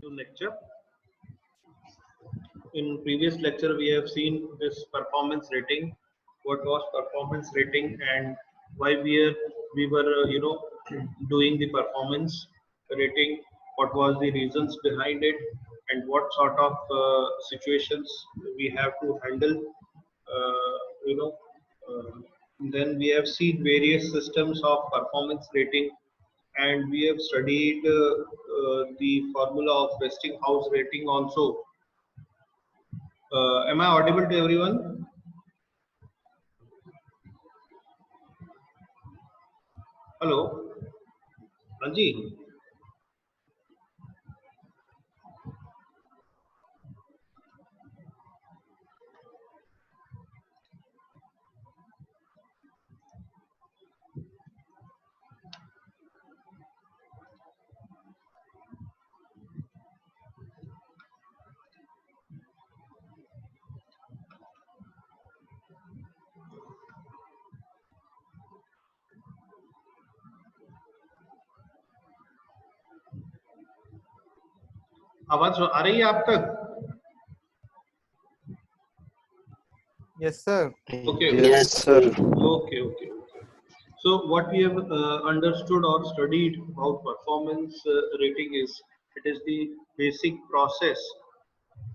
to lecture. In previous lecture, we have seen this performance rating. What was performance rating and why we were doing the performance rating? What was the reasons behind it, and what sort of situations we have to handle? Uh, you know. Uh, then we have seen various systems of performance rating, and we have studied the formula of Westinghouse rating also. Am I audible to everyone? Hello, Anji. आवाज आ रही है आप तक? Yes, sir. Okay. Yes, sir. Okay. So what we have understood or studied about performance rating is it is the basic process.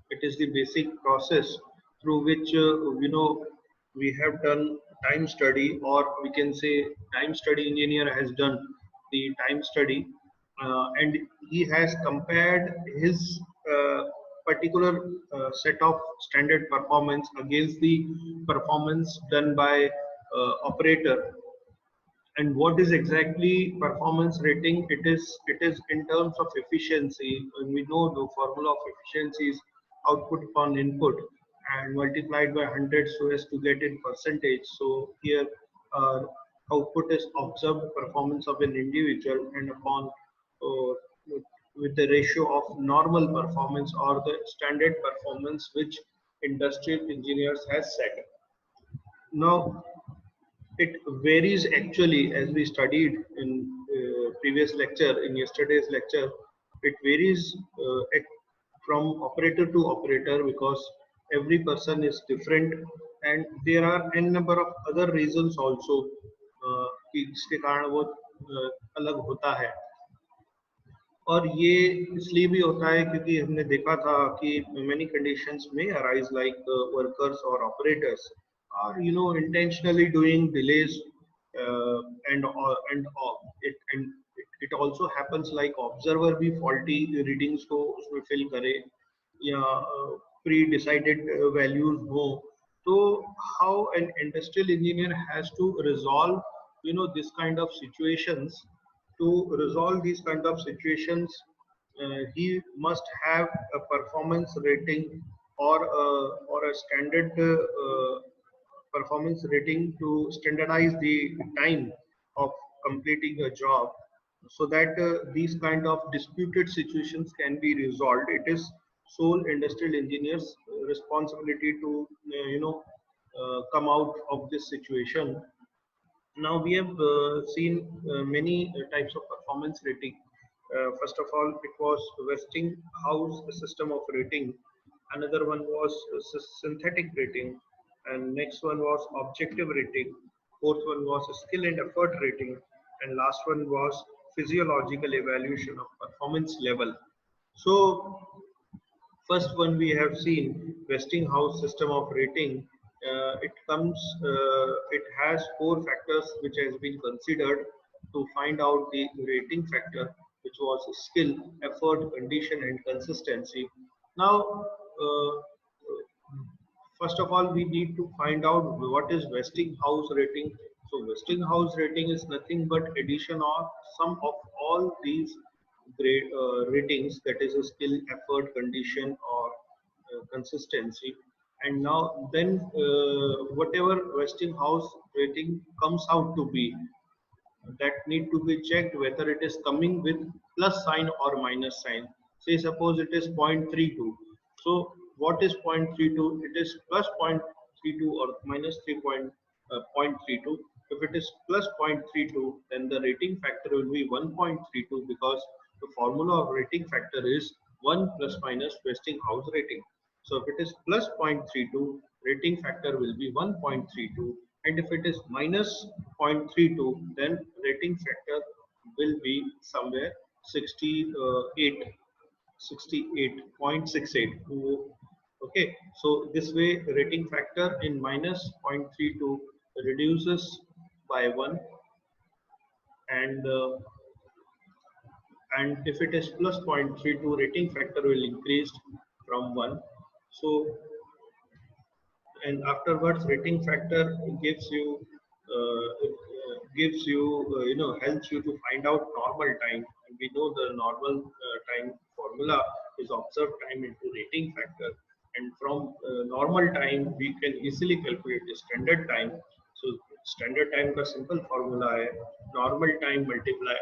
It is the basic process through which we have done time study, or we can say time study engineer has done the time study, and he has compared his particular set of standard performance against the performance done by operator. And what is exactly performance rating? It is in terms of efficiency. And we know the formula of efficiency is output upon input and multiplied by 100 so as to get in percentage. So here output is observed performance of an individual, and upon uh, with the ratio of normal performance or the standard performance which industrial engineers has set. Now it varies actually, as we studied in previous lecture, in yesterday's lecture. It varies from operator to operator because every person is different, and there are n number of other reasons also कि जिसके कारण वो अलग होता है. और ये इसलिए भी होता है क्योंकि हमने देखा था कि many conditions may arise like workers or operators are intentionally doing delays, and it also happens like observer भी faulty readings को उसमें fill करे या pre-decided values हो. So how an industrial engineer has to resolve this kind of situations? To resolve these kind of situations, he must have a performance rating or a standard performance rating to standardize the time of completing a job, so that these kind of disputed situations can be resolved. It is sole industrial engineer's responsibility to come out of this situation. Now we have seen many types of performance rating. First of all, it was Westinghouse system of rating. Another one was synthetic rating, and next one was objective rating. Fourth one was skill and effort rating, and last one was physiological evaluation of performance level. So first one we have seen Westinghouse system of rating. It has four factors which has been considered to find out the rating factor, which was skill, effort, condition, and consistency. Now, first of all, we need to find out what is Westinghouse rating. So Westinghouse rating is nothing but addition of sum of all these grade ratings, that is a skill, effort, condition, or consistency. And now then whatever Westinghouse rating comes out to be, that need to be checked whether it is coming with plus sign or minus sign. Say suppose it is 0.32. So what is 0.32? It is plus 0.32 or minus 3.32. If it is plus 0.32, then the rating factor will be 1.32, because the formula of rating factor is 1 plus minus Westinghouse rating. So if it is plus 0.32, rating factor will be 1.32, and if it is minus 0.32, then rating factor will be somewhere 68, 68.68. Okay, so this way rating factor in minus 0.32 reduces by 1, and if it is plus 0.32, rating factor will increase from 1. So, and afterwards rating factor gives you helps you to find out normal time, and we know the normal time formula is observed time into rating factor, and from normal time we can easily calculate the standard time. So standard time का simple formula है normal time multiply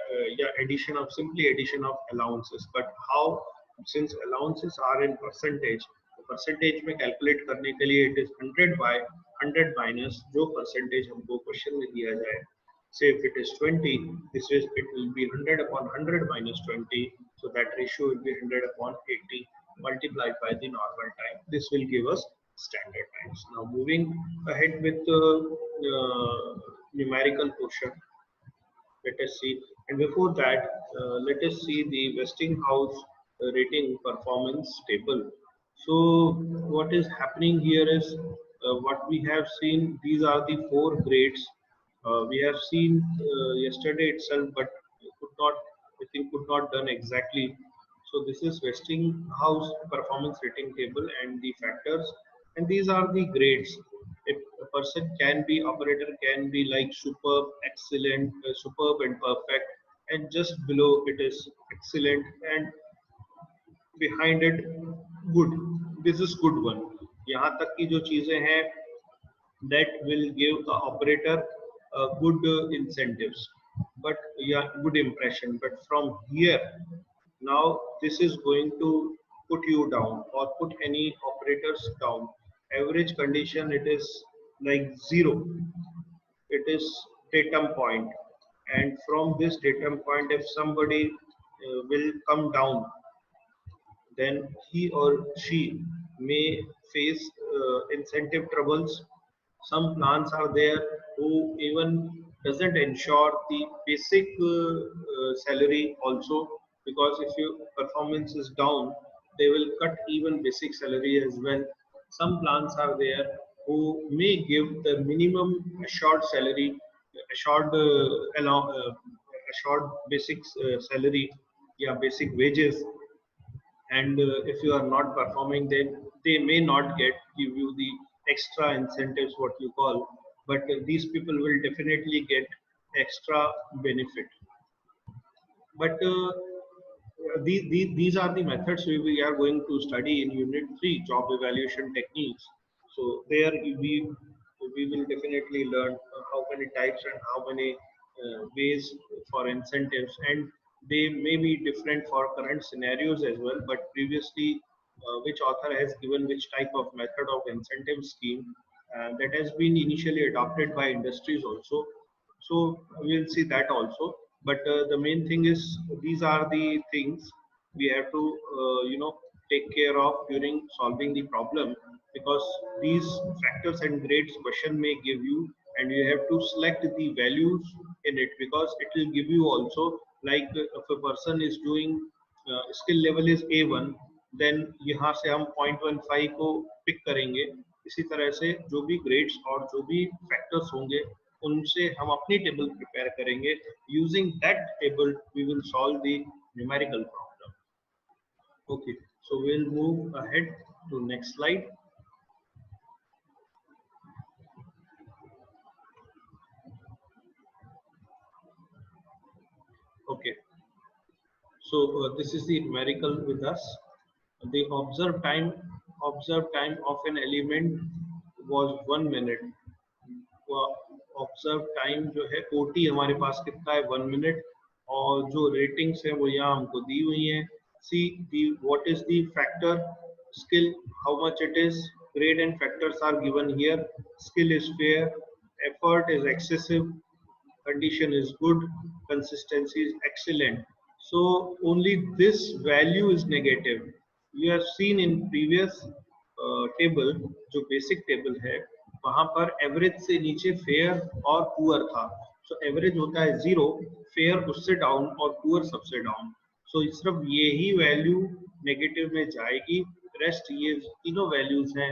addition of simply addition of allowances. But how, since allowances are in percentage, percentage में calculate करने के लिए it is 100 bye 100 minus जो percentage हमको question में दिया जाए. Say if it is 20, this is it will be 100 upon 100 minus 20, so that ratio will be 100 upon 80 multiplied by the normal time. This will give us standard times. Now moving ahead with the numerical portion, let us see. And before that, let us see the Westinghouse rating performance table. So what is happening here is what we have seen. These are the 4 grades we have seen yesterday itself, but could not, I think, could not done exactly. So this is Westinghouse performance rating table and the factors, and these are the grades. If a person can be, operator can be like superb, excellent, superb and perfect, and just below it is excellent, and behind it good. This is good one. यहाँ तक की जो चीजें हैं that will give the operator good incentives, but yeah, good impression. But from here, now this is going to put you down or put any operators down. Average condition, it is like 0. It is datum point, and from this datum point, if somebody will come down, then he or she may face incentive troubles. Some plants are there who even doesn't ensure the basic salary also, because if your performance is down, they will cut even basic salary as well. Some plants are there who may give the minimum assured salary, assured assured basic salary, yeah, basic wages, and if you are not performing, then they may not give you the extra incentives, what you call, but these people will definitely get extra benefit. But these are the methods we are going to study in unit 3, job evaluation techniques. So there we will definitely learn how many types and how many ways for incentives, and they may be different for current scenarios as well. But previously, which author has given which type of method of incentive scheme that has been initially adopted by industries also. So we'll see that also. But the main thing is these are the things we have to take care of during solving the problem, because these factors and grades question may give you, and you have to select the values in it, because it will give you also, like if a person is doing skill level is A1, then यहाँ से हम 0.15 को pick करेंगे. इसी तरह से जो भी ग्रेड्स और जो भी फैक्टर्स होंगे उनसे हम अपनी टेबल प्रिपेयर करेंगे. Using that table we will solve the numerical problem. Okay, so we'll move ahead to next slide. Okay, so this is the numerical with us. The observed time of an element was 1 minute. Observe time जो है OT हमारे पास कितना है 1 minute, और जो ratings है वो यहाँ हमको दी हुई हैं. See the what is the factor skill, how much it is. Grade and factors are given here. Skill is fair, effort is excessive, condition is good, consistency is excellent. So only this value is negative. You have seen in previous table, जो basic table है वहां पर average से नीचे fair और poor था. So average होता है 0, फेयर उससे डाउन और पुअर सबसे डाउन. सो सिर्फ ये ही वैल्यू नेगेटिव में जाएगी, रेस्ट ये तीनों वैल्यूज हैं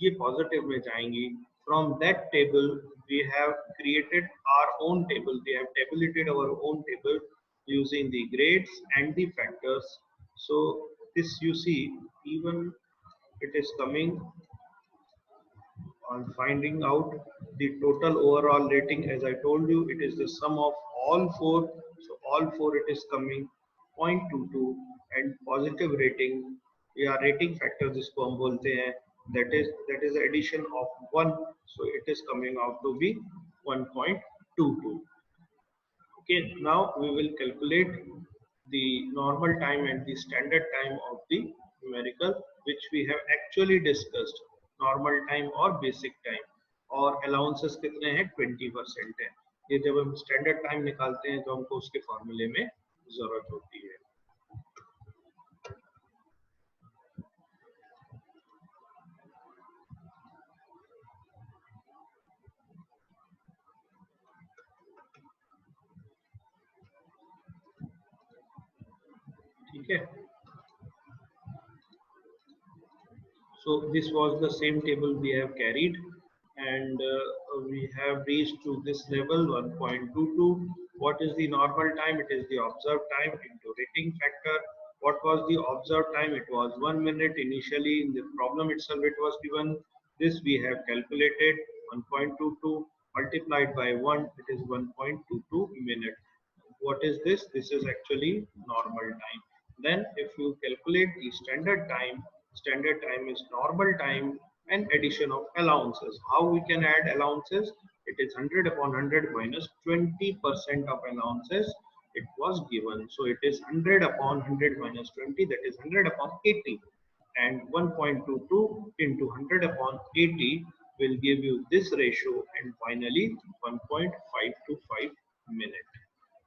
ये पॉजिटिव में जाएंगी. From that table we have created our own table, we have tabulated our own table using the grades and the factors. So this you see, even it is coming on finding out the total overall rating. As I told you, it is the sum of all four. So all four it is coming 0.22, and positive rating या rating factor जिसको हम बोलते हैं, that is addition of 1. So it is coming out to be 1.22. Okay, now we will calculate the normal time and the standard time of the numerical, which we have actually discussed. Normal time और basic time, और allowances कितने हैं, 20% है. ये जब हम standard time निकालते हैं तो हमको उसके फॉर्मूले में जरूरत होती है. ठीक है. So this was the same table we have carried, and we have reached to this level 1.22. What is the normal time? It is the observed time into rating factor. What was the observed time? It was 1 minute. Initially in the problem itself it was given. This we have calculated, 1.22 multiplied by 1, it is 1.22 minute. What is this? This is actually normal time. Then if you calculate the standard time is normal time and addition of allowances. How we can add allowances? It is 100 upon 100 minus 20% of allowances it was given. So it is 100 upon 100 minus 20, that is 100 upon 80, and 1.22 into 100 upon 80 will give you this ratio, and finally 1.525 minute.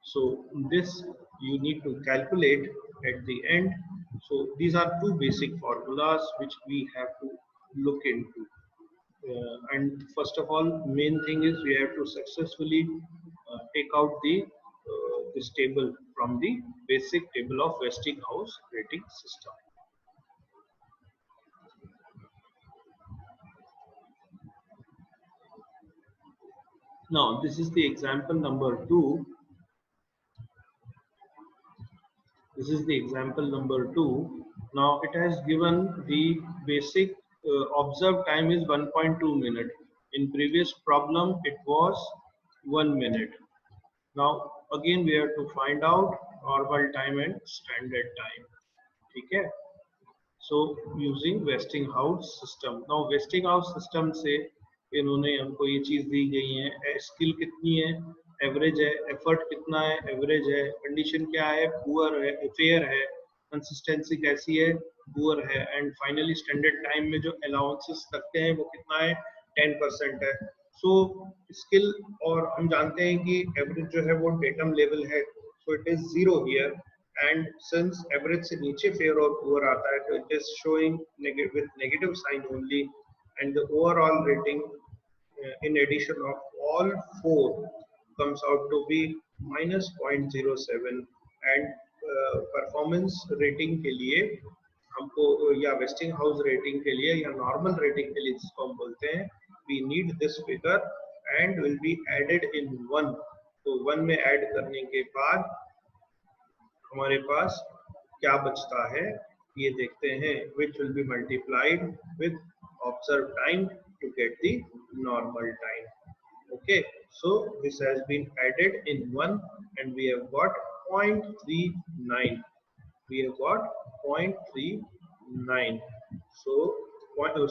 So this you need to calculate at the end. So these are two basic formulas which we have to look into. And first of all, main thing is we have to successfully take out the this table from the basic table of Westinghouse rating system. Now this is the example number 2. This is the example number 2. Now it has given the basic observed time is 1.2 minute. In previous problem it was 1 minute. Now again we have to find out normal time and standard time. Okay. So using Westinghouse system. Now Westinghouse system से इन्होंने हमको ये चीज दी गई है, skill कितनी है, average है, एफर्ट कितना है, एवरेज है, कंडीशन क्या है, पुअर है, फेयर है, कंसिस्टेंसी कैसी है, पुअर है, एंड फाइनली स्टैंडर्ड टाइम में जो अलाउंसेस लगते हैं वो कितना है, 10% है. सो स्किल, और हम जानते हैं कि एवरेज जो है वो डेटम लेवल है, so it is 0 here, and since average से नीचे fair और poor आता है तो it is showing with negative sign only, and the overall rating in addition of all four comes out to be minus 0.07. and performance rating के लिए हमको, या वेस्टिंग हाउस रेटिंग के लिए या नॉर्मल रेटिंग के लिए जिसको हम बोलते हैं, we need this figure and will be added in 1. तो 1 में ऐड करने के बाद हमारे पास क्या बचता है ये देखते हैं, which will be multiplied with observed time to get the normal time. Okay, so this has been added in 1 and we have got 0.39. We have got 0.39. So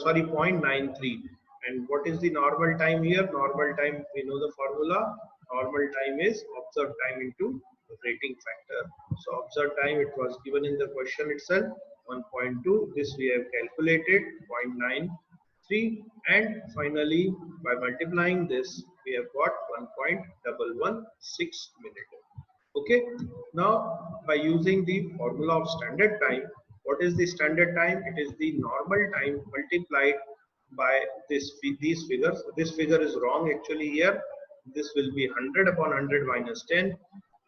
sorry, 0.93. And what is the normal time here? Normal time, we know the formula. Normal time is observed time into rating factor. So observed time, it was given in the question itself, 1.2. This we have calculated 0.93, and finally by multiplying this we have got 1.116 minute. Okay, now by using the formula of standard time What is the standard time? It is the normal time multiplied by these figures. This figure is wrong actually here. This will be 100 upon 100 minus 10.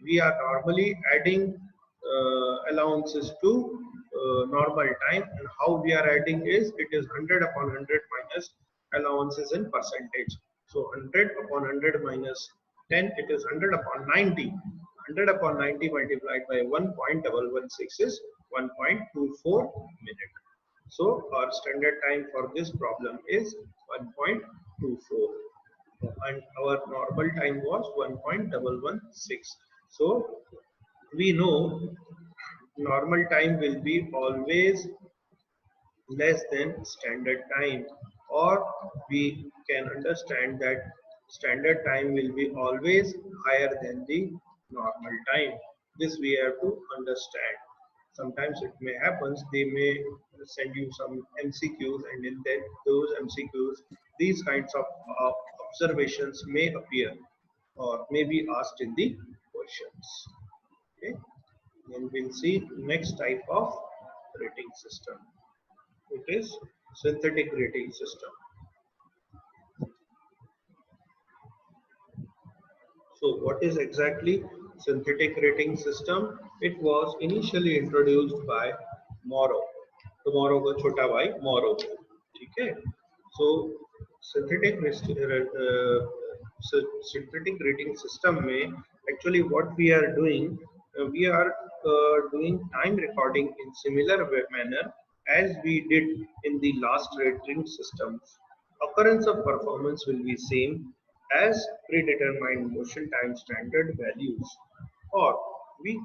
We are normally adding allowances to normal time, and how we are adding is it is 100 upon 100 minus allowances in percentage. So 100 upon 100 minus 10, it is 100 upon 90. 100 upon 90 multiplied by 1.116 is 1.24 minute. So our standard time for this problem is 1.24, and our normal time was 1.116. So we know normal time will be always less than standard time, or we can understand that standard time will be always higher than the normal time. This we have to understand. Sometimes it may happen, they may send you some MCQs, and in that those MCQs these kinds of observations may appear or may be asked in the questions. Okay, then we'll see next type of rating system. It is synthetic rating system. So what is exactly synthetic rating system? It was initially introduced by Morrow. तो Morrow का छोटा भाई Morrow, ठीक है? So synthetic synthetic rating system में actually what we are doing, we are doing time recording in similar manner as we did in the last rating systems. Occurrence of performance will be same as predetermined motion time standard values, or we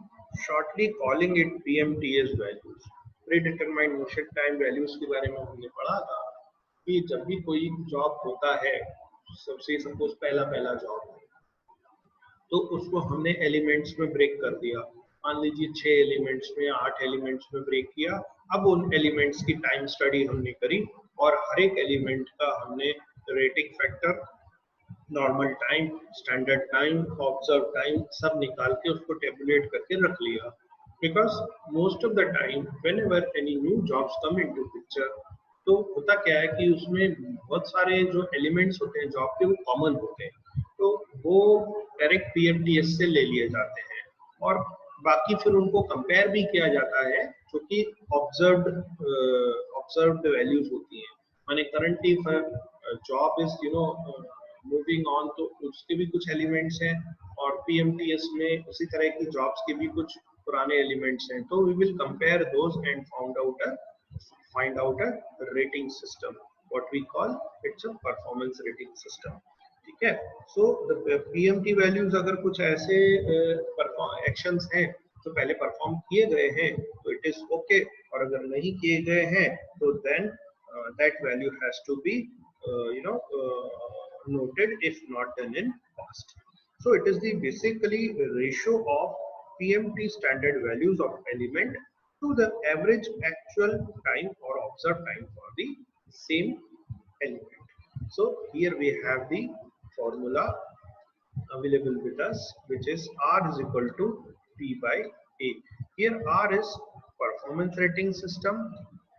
shortly calling it PMTS values. Predetermined motion time values के बारे में हमने पढ़ा था कि जब भी कोई जॉब होता है, सबसे सपोज पहला पहला जॉब, तो उसको हमने एलिमेंट्स में ब्रेक कर दिया. मान लीजिए 6 एलिमेंट्स में 8 एलिमेंट्स में ब्रेक किया. अब उन एलिमेंट्स की टाइम स्टडी हमने करी और हर एक एलिमेंट का हमने rating factor, normal time, standard time, observe time सब निकाल के उसको टेबुलेट करके रख लिया. Because most of the time when ever any new jobs come into picture, तो होता क्या है कि उसमें बहुत सारे जो एलिमेंट्स होते हैं जॉब के वो कॉमन होते हैं, तो वो डायरेक्ट पीएमटीएस से ले लिए जाते हैं और बाकी फिर उनको कंपेयर भी किया जाता है जो कि ऑब्जर्व्ड वैल्यूज होती हैं. माने currently job is moving on, तो उसके भी कुछ एलिमेंट्स हैं और पीएमटीएस में उसी तरह की जॉब्स के भी कुछ पुराने एलिमेंट्स हैं. तो we will compare those and find out a rating system, what we call it's a performance rating system. ठीक है. So the PMT values अगर कुछ ऐसे एक्शंस हैं जो पहले परफॉर्म किए गए हैं तो इट इज ओके, और अगर नहीं किए गए हैं तो then that value has to be noted if not done in past. So it is the basically ratio of PMT standard values of element to the average actual time or observed time for the same element. So here we have the formula available with us, which is R is equal to P by A. Here R is performance rating system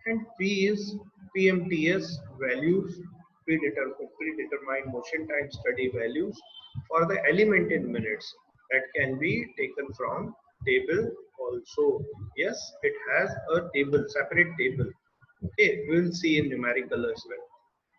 and P is PMTS values, predetermined motion time study values for the element in minutes. That can be taken from table also. Yes, it has a table, separate table. Okay, we will see in numerical as well.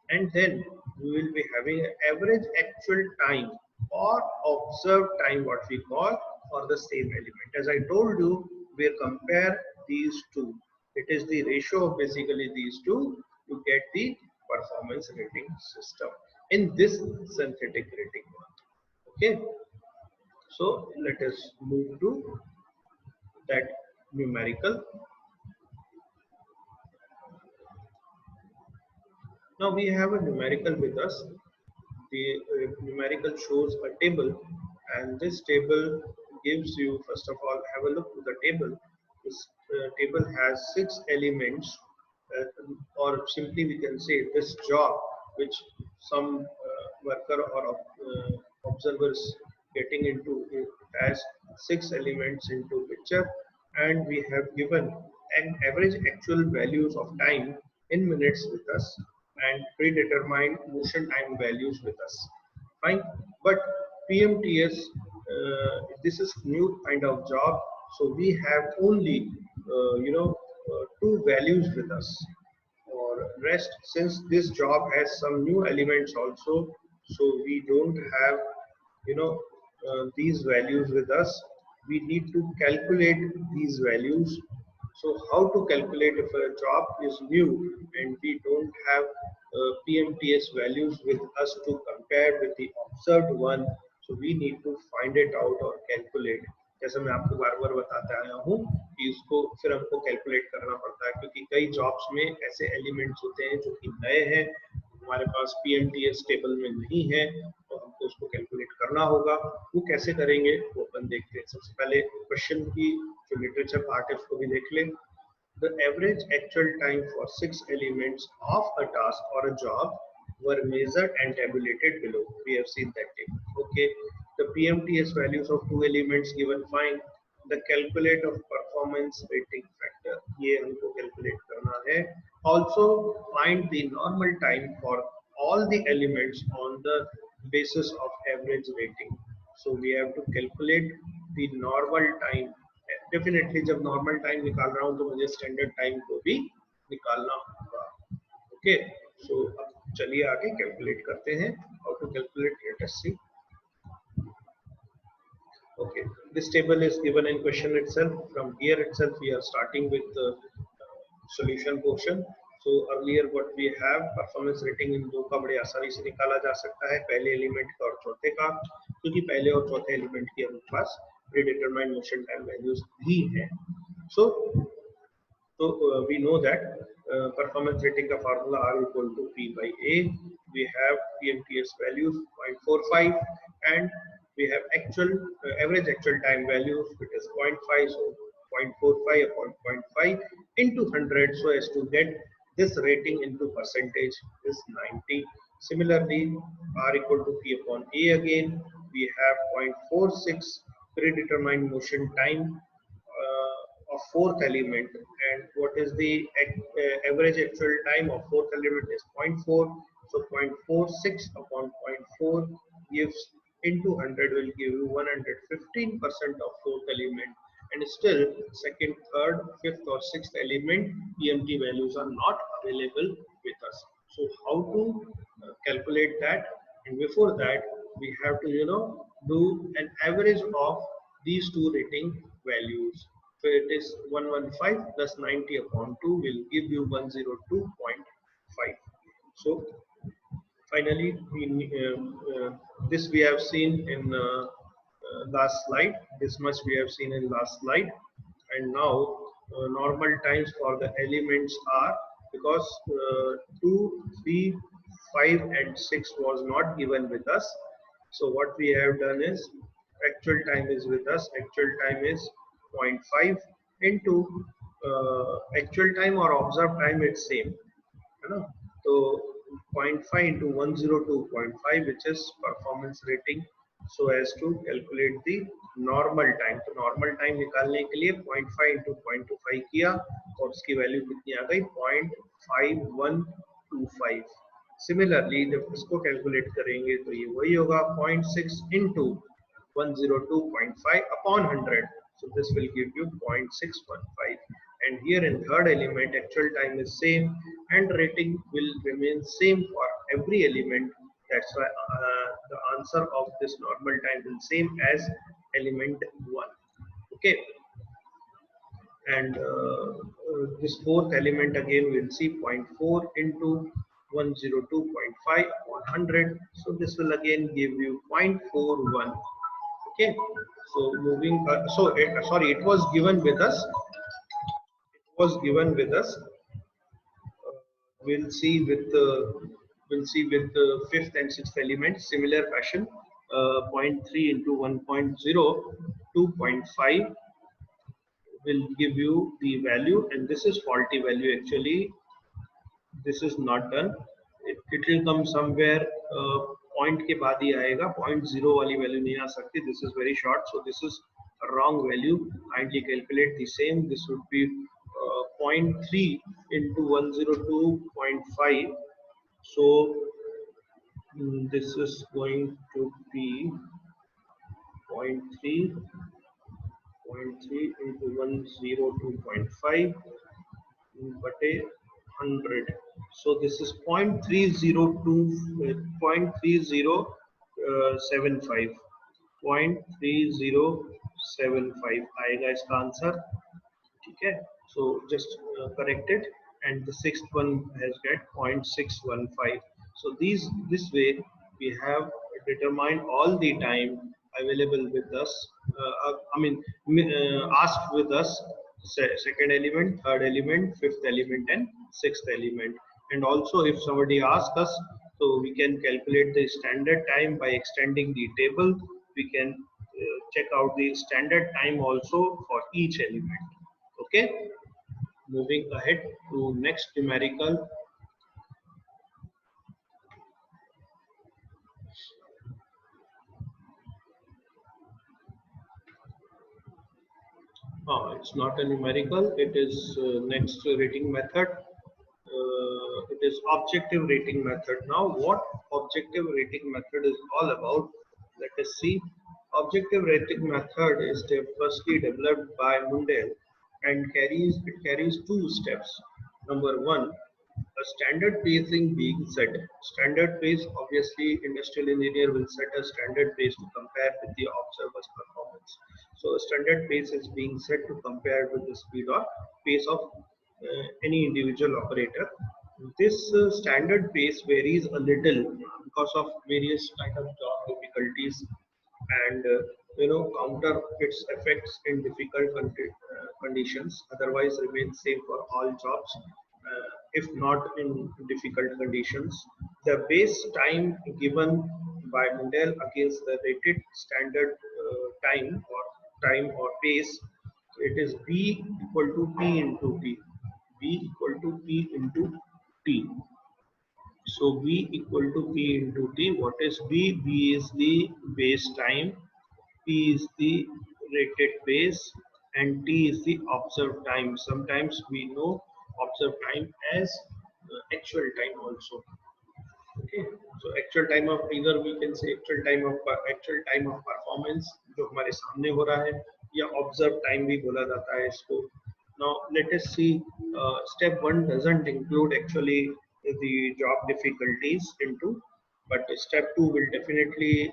And then we will be having an average actual time or observed time, what we call, for the same element. As I told you, we compare these two. It is the ratio of basically these two to get the performance rating system in this synthetic rating. Okay, so let us move to that numerical. Now we have a numerical with us. The numerical shows a table, and this table gives you, first of all, have a look to the table. This table has 6 elements, or simply we can say this job which some worker or observers getting into, it has 6 elements into picture, and we have given and average actual values of time in minutes with us and predetermined motion time values with us. Fine, but PMTS, this is new kind of job, so we have only two values with us. Or rest, since this job has some new elements also, so we don't have you know these values with us. We need to calculate these values. So how to calculate if a job is new and we don't have PMTS values with us to compare with the observed one? So we need to find it out or calculate. जैसे मैं आपको बार बार बताता आया हूँ कि इसको फिर हमको कैलकुलेट करना पड़ता है, क्योंकि कई जॉब्स में ऐसे एलिमेंट्स होते हैं जो कि नए हैं, हमारे पास PMTS टेबल में नहीं है, तो हमको उसको कैलकुलेट करना होगा। वो कैसे करेंगे वो अपन देखते हैं। सबसे पहले क्वेश्चन की जो लिटरेचर पार्ट है उसको भी देख लें। The average actual time for 6 elements of a task or a job were measured and tabulated below. We have seen that table. Okay. The PMTS values of 2 elements given, find the calculate of performance rating factor. ये हमको calculate करना है. Also find the normal time for all the elements on the basis of average rating. So we have to calculate the normal time. Definitely जब normal time निकाल रहा हूँ तो मुझे स्टैंडर्ड टाइम को भी निकालना होगा। ओके, सो अब चलिए आगे कैलकुलेट करते हैं। How to calculate, let us see. Okay, this table is given in question itself. From here itself we are starting with the solution portion. So earlier what we have, performance rating इन दो का बड़े आसानी से निकाला जा सकता है, पहले एलिमेंट का और चौथे का, क्योंकि पहले और चौथे एलिमेंट की हमारे पास predetermined motion time values भी हैं. So we know that performance rating का formula R equal to P by A. We have PMTS values 0.45 and we have actual average actual time values, which is 0.5. So 0.45 upon 0.5 into 100, so as to get this rating into percentage is 90. Similarly, R equal to P upon A again. We have 0.46 predetermined motion time of fourth element, and what is the average actual time of fourth element is 0.4. So 0.46 upon 0.4 gives into 100 will give you 115% of fourth element, and still second, third, fifth or sixth element PMT values are not available with us. So how to calculate that? And before that we have to do an average of these two rating values. So it is 115 plus 90 upon 2 will give you 102.5. So finally, this we have seen in last slide. This much we have seen in last slide. And now normal times for the elements are, because 2, 3, 5 and 6 was not given with us. So what we have done is, actual time is with us. Actual time is 0.5 into actual time or observed time, it's same. So 0.5 into 102.5, which is performance rating, so as to calculate the normal time. तो normal time निकालने के लिए 0.5 into 0.25 किया और उसकी value कितनी आ गई, 0.5125. Similarly जब इसको कैलकुलेट करेंगे तो ये वही होगा 0.6 into 102.5 upon 100. So this will give you 0.615. And here in third element, actual time is same and rating will remain same for every element. That's why the answer of this normal time is same as element 1. Okay. And this fourth element again we'll see 0.4 into 102.5 upon 100. So this will again give you 0.41. Okay. So moving, sorry, it was given with us. We'll see with the fifth and sixth element similar fashion. 0.3 into 1.0, 2.5 will give you the value, and this is faulty value. Actually this is not done. It will come somewhere point के बाद ही आएगा, 0.0 वाली value नहीं आ सकती. This is very short, so this is a wrong value. Kindly calculate the same. This would be 0.3 into 102.5. So this is going to be 0.3 into 102.5 but a 100. So this is 0.302 0.3075 0.3075 आएगा इसका answer. ठीक है, so just correct it, and the sixth one has got 0.615. So this way we have determined all the time available with us, asked with us, second element, third element, fifth element and sixth element. And also if somebody asks us, so we can calculate the standard time by extending the table. We can check out the standard time also for each element. Okay, moving ahead to next numerical. It's not a numerical, it is next rating method. It is objective rating method. Now what objective rating method is all about, let us see. Objective rating method is firstly developed by Mundell and carries two steps. Number one, a standard pacing being set. Standard pace, obviously industrial engineer will set a standard pace to compare with the observer's performance. So a standard pace is being set to compare with the speed or pace of any individual operator. This standard pace varies a little because of various kind of job difficulties, and counter its effects in difficult conditions, otherwise remains same for all jobs, if not in difficult conditions. The base time given by Mundell against the rated standard time or pace, it is B equal to P into T. B equal to P into T. So B equal to P into T. What is B? B is the base time, P is the rated pace, and T is the observed time. Sometimes we know observed time as actual time also. Okay, so actual time of, either we can say actual time of performance जो हमारे सामने हो रहा है, या observed time भी बोला जाता है इसको. Now let us see. Step 1 doesn't include actually the job difficulties into, but step 2 will definitely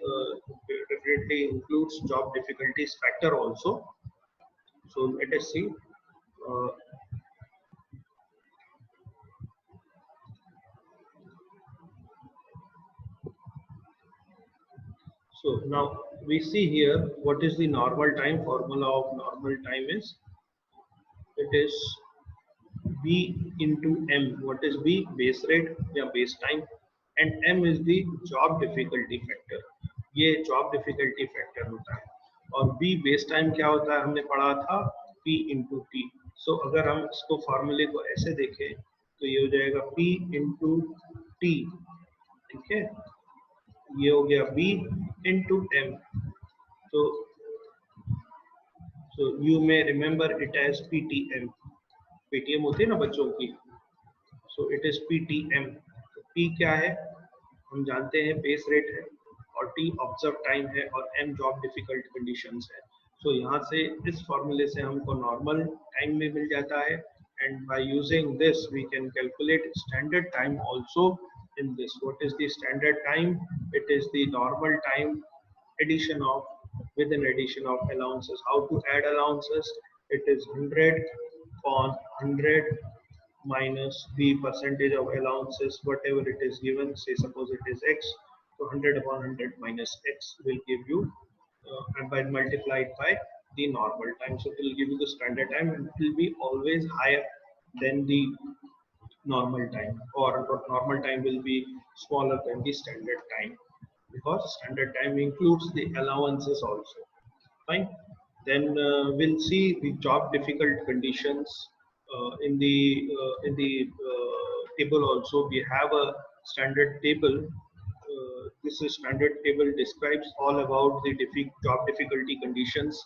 includes job difficulties factor also. So let us see. So now we see here what is the normal time. Formula of normal time is, it is B into M. What is B? Base rate या base time, and M is the job difficulty factor. ये job difficulty factor होता है. और B base time क्या होता है, हमने पढ़ा था P into T. So अगर हम इसको फॉर्मूले को ऐसे देखें तो ये हो जाएगा P into T. ठीक है, ये हो गया B into M. So you may remember it as PTM. PTM होती है ना बच्चों की, so it is PTM. P क्या है, हम जानते हैं बेस रेट है, और T ऑब्जर्व टाइम है, और M जॉब डिफिकल्ट कंडीशंस है. so यहाँ से इस फॉर्मूले से हमको नॉर्मल टाइम में मिल जाता है, and by using this we can calculate standard time also in this. What is the standard time? It is the normal time addition of, with an addition of allowances. How to add allowances? It is 100 upon 100 minus the percentage of allowances, whatever it is given. Say suppose it is X, so 100 upon 100 minus X will give you, and by multiplied by the normal time. So it will give you the standard time, and it will be always higher than the normal time, or normal time will be smaller than the standard time, because standard time includes the allowances also. Fine. Then we'll see the job difficult conditions in the table also. We have a standard table. This is standard table describes all about the job difficulty conditions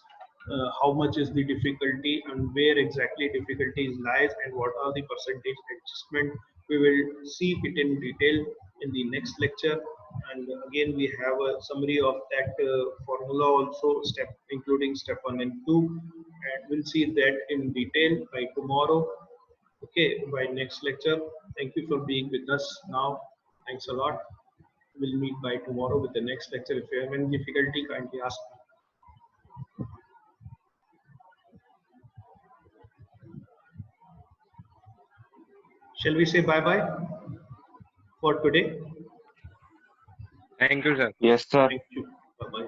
how much is the difficulty and where exactly difficulties lies and what are the percentage adjustment. We will see it in detail in the next lecture. And again, we have a summary of that formula also, step including step 1 and 2. And we'll see that in detail by tomorrow. Okay, by next lecture. Thank you for being with us now. Thanks a lot. We'll meet by tomorrow with the next lecture. If you have any difficulty, kindly ask me. Shall we say bye-bye for today? Thank you, sir. Yes, sir. Thank you. Bye-bye.